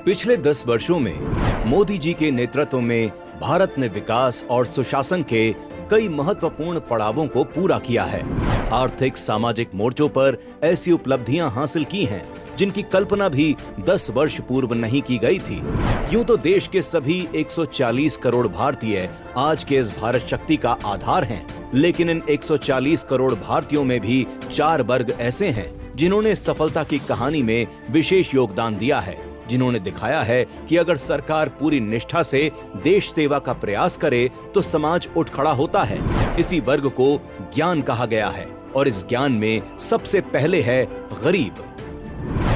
पिछले 10 वर्षों में मोदी जी के नेतृत्व में भारत ने विकास और सुशासन के कई महत्वपूर्ण पड़ावों को पूरा किया है। आर्थिक सामाजिक मोर्चों पर ऐसी उपलब्धियां हासिल की हैं जिनकी कल्पना भी 10 वर्ष पूर्व नहीं की गई थी। यूं तो देश के सभी 140 करोड़ भारतीय आज के इस भारत शक्ति का आधार हैं, लेकिन इन 140 करोड़ भारतीयों में भी 4 वर्ग ऐसे हैं जिन्होंने सफलता की कहानी में विशेष योगदान दिया है, जिन्होंने दिखाया है कि अगर सरकार पूरी निष्ठा से देश सेवा का प्रयास करे तो समाज उठ खड़ा होता है। इसी वर्ग को ज्ञान कहा गया है और इस ज्ञान में सबसे पहले है गरीब।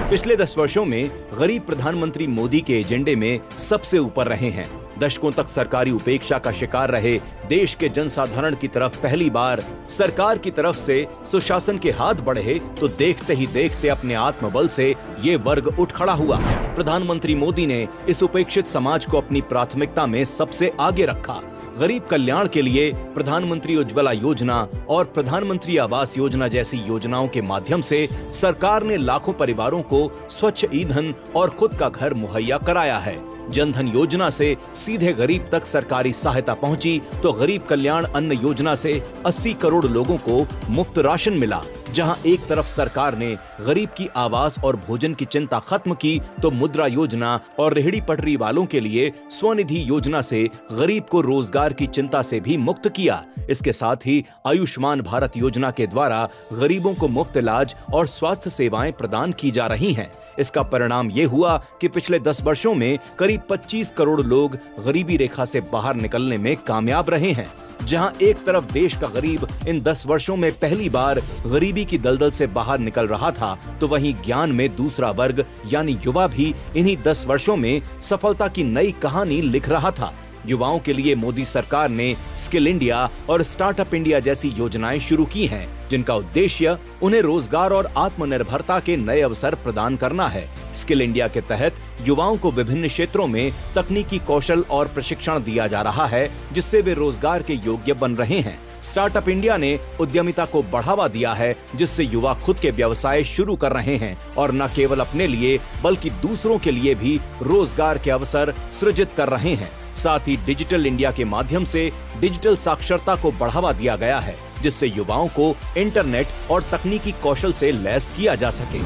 पिछले 10 वर्षों में गरीब प्रधानमंत्री मोदी के एजेंडे में सबसे ऊपर रहे हैं। दशकों तक सरकारी उपेक्षा का शिकार रहे देश के जनसाधारण की तरफ पहली बार सरकार की तरफ से सुशासन के हाथ बढ़े तो देखते ही देखते अपने आत्मबल से ये वर्ग उठ खड़ा हुआ। प्रधानमंत्री मोदी ने इस उपेक्षित समाज को अपनी प्राथमिकता में सबसे आगे रखा। गरीब कल्याण के लिए प्रधानमंत्री उज्ज्वला योजना और प्रधानमंत्री आवास योजना जैसी योजनाओं के माध्यम से सरकार ने लाखों परिवारों को स्वच्छ ईंधन और खुद का घर मुहैया कराया है। जनधन योजना से सीधे गरीब तक सरकारी सहायता पहुंची तो गरीब कल्याण अन्न योजना से 80 करोड़ लोगों को मुफ्त राशन मिला। जहां एक तरफ सरकार ने गरीब की आवास और भोजन की चिंता खत्म की तो मुद्रा योजना और रेहड़ी पटरी वालों के लिए स्वनिधि योजना से गरीब को रोजगार की चिंता से भी मुक्त किया। इसके साथ ही आयुष्मान भारत योजना के द्वारा गरीबों को मुफ्त इलाज और स्वास्थ्य सेवाएं प्रदान की जा रही हैं। इसका परिणाम ये हुआ कि पिछले 10 वर्षों में करीब 25 करोड़ लोग गरीबी रेखा से बाहर निकलने में कामयाब रहे हैं। जहां एक तरफ देश का गरीब इन 10 वर्षों में पहली बार गरीबी की दलदल से बाहर निकल रहा था, तो वहीं ज्ञान में दूसरा वर्ग यानी युवा भी इन्हीं 10 वर्षों में सफलता की नई कहानी लिख रहा था। युवाओं के लिए मोदी सरकार ने स्किल इंडिया और स्टार्टअप इंडिया जैसी योजनाएं शुरू की हैं, जिनका उद्देश्य उन्हें रोजगार और आत्मनिर्भरता के नए अवसर प्रदान करना है। स्किल इंडिया के तहत युवाओं को विभिन्न क्षेत्रों में तकनीकी कौशल और प्रशिक्षण दिया जा रहा है, जिससे वे रोजगार के योग्य बन रहे हैं। स्टार्टअप इंडिया ने उद्यमिता को बढ़ावा दिया है, जिससे युवा खुद के व्यवसाय शुरू कर रहे हैं और न केवल अपने लिए बल्कि दूसरों के लिए भी रोजगार के अवसर सृजित कर रहे हैं। साथ ही डिजिटल इंडिया के माध्यम से डिजिटल साक्षरता को बढ़ावा दिया गया है, जिससे युवाओं को इंटरनेट और तकनीकी कौशल से लैस किया जा सके।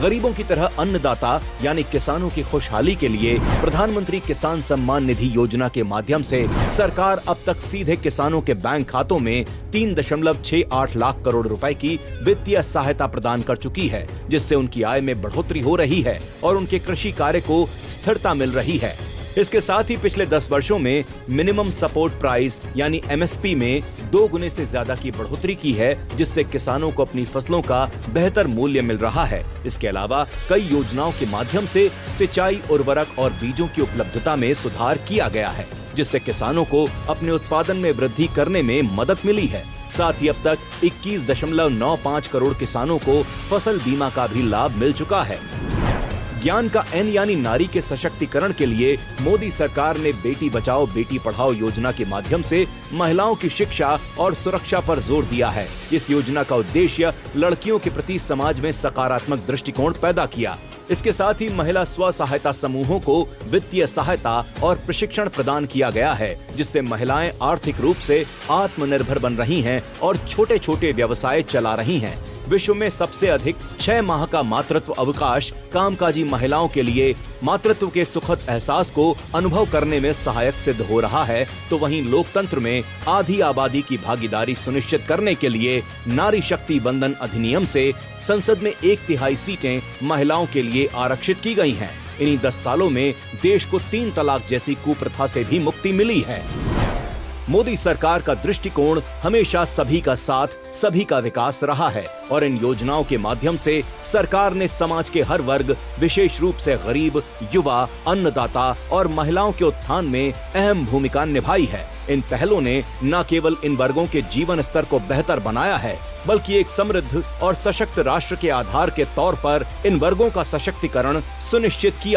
गरीबों की तरह अन्नदाता यानी किसानों की खुशहाली के लिए प्रधानमंत्री किसान सम्मान निधि योजना के माध्यम से सरकार अब तक सीधे किसानों के बैंक खातों में 3.68 लाख करोड़ रुपए की वित्तीय सहायता प्रदान कर चुकी है, जिससे उनकी आय में बढ़ोतरी हो रही है और उनके कृषि कार्य को स्थिरता मिल रही है। इसके साथ ही पिछले 10 वर्षों में मिनिमम सपोर्ट प्राइस यानी MSP में 2 गुने से ज्यादा की बढ़ोतरी की है, जिससे किसानों को अपनी फसलों का बेहतर मूल्य मिल रहा है। इसके अलावा कई योजनाओं के माध्यम से सिंचाई, उर्वरक और बीजों की उपलब्धता में सुधार किया गया है, जिससे किसानों को अपने उत्पादन में वृद्धि करने में मदद मिली है। साथ ही अब तक 21.95 करोड़ किसानों को फसल बीमा का भी लाभ मिल चुका है। ज्ञान का N यानी नारी के सशक्तिकरण के लिए मोदी सरकार ने बेटी बचाओ बेटी पढ़ाओ योजना के माध्यम से महिलाओं की शिक्षा और सुरक्षा पर जोर दिया है। इस योजना का उद्देश्य लड़कियों के प्रति समाज में सकारात्मक दृष्टिकोण पैदा किया। इसके साथ ही महिला स्व सहायता समूहों को वित्तीय सहायता और प्रशिक्षण प्रदान किया गया है, जिससे महिलाएं आर्थिक रूप से आत्मनिर्भर बन रही हैं और छोटे छोटे व्यवसाय चला रही हैं। विश्व में सबसे अधिक 6 माह का मातृत्व अवकाश कामकाजी महिलाओं के लिए मातृत्व के सुखद एहसास को अनुभव करने में सहायक सिद्ध हो रहा है, तो वहीं लोकतंत्र में आधी आबादी की भागीदारी सुनिश्चित करने के लिए नारी शक्ति बंधन अधिनियम से संसद में 1/3 सीटें महिलाओं के लिए आरक्षित की गई हैं। इन्हीं 10 सालों में देश को 3 तलाक जैसी कुप्रथा से भी मुक्ति मिली है। मोदी सरकार का दृष्टिकोण हमेशा सभी का साथ, सभी का विकास रहा है और इन योजनाओं के माध्यम से सरकार ने समाज के हर वर्ग, विशेष रूप से गरीब, युवा, अन्नदाता और महिलाओं के उत्थान में अहम भूमिका निभाई है। इन पहलों ने न केवल इन वर्गों के जीवन स्तर को बेहतर बनाया है, बल्कि एक समृद्ध और सशक्त राष्ट्र के आधार के तौर पर इन वर्गों का सशक्तिकरण सुनिश्चित किया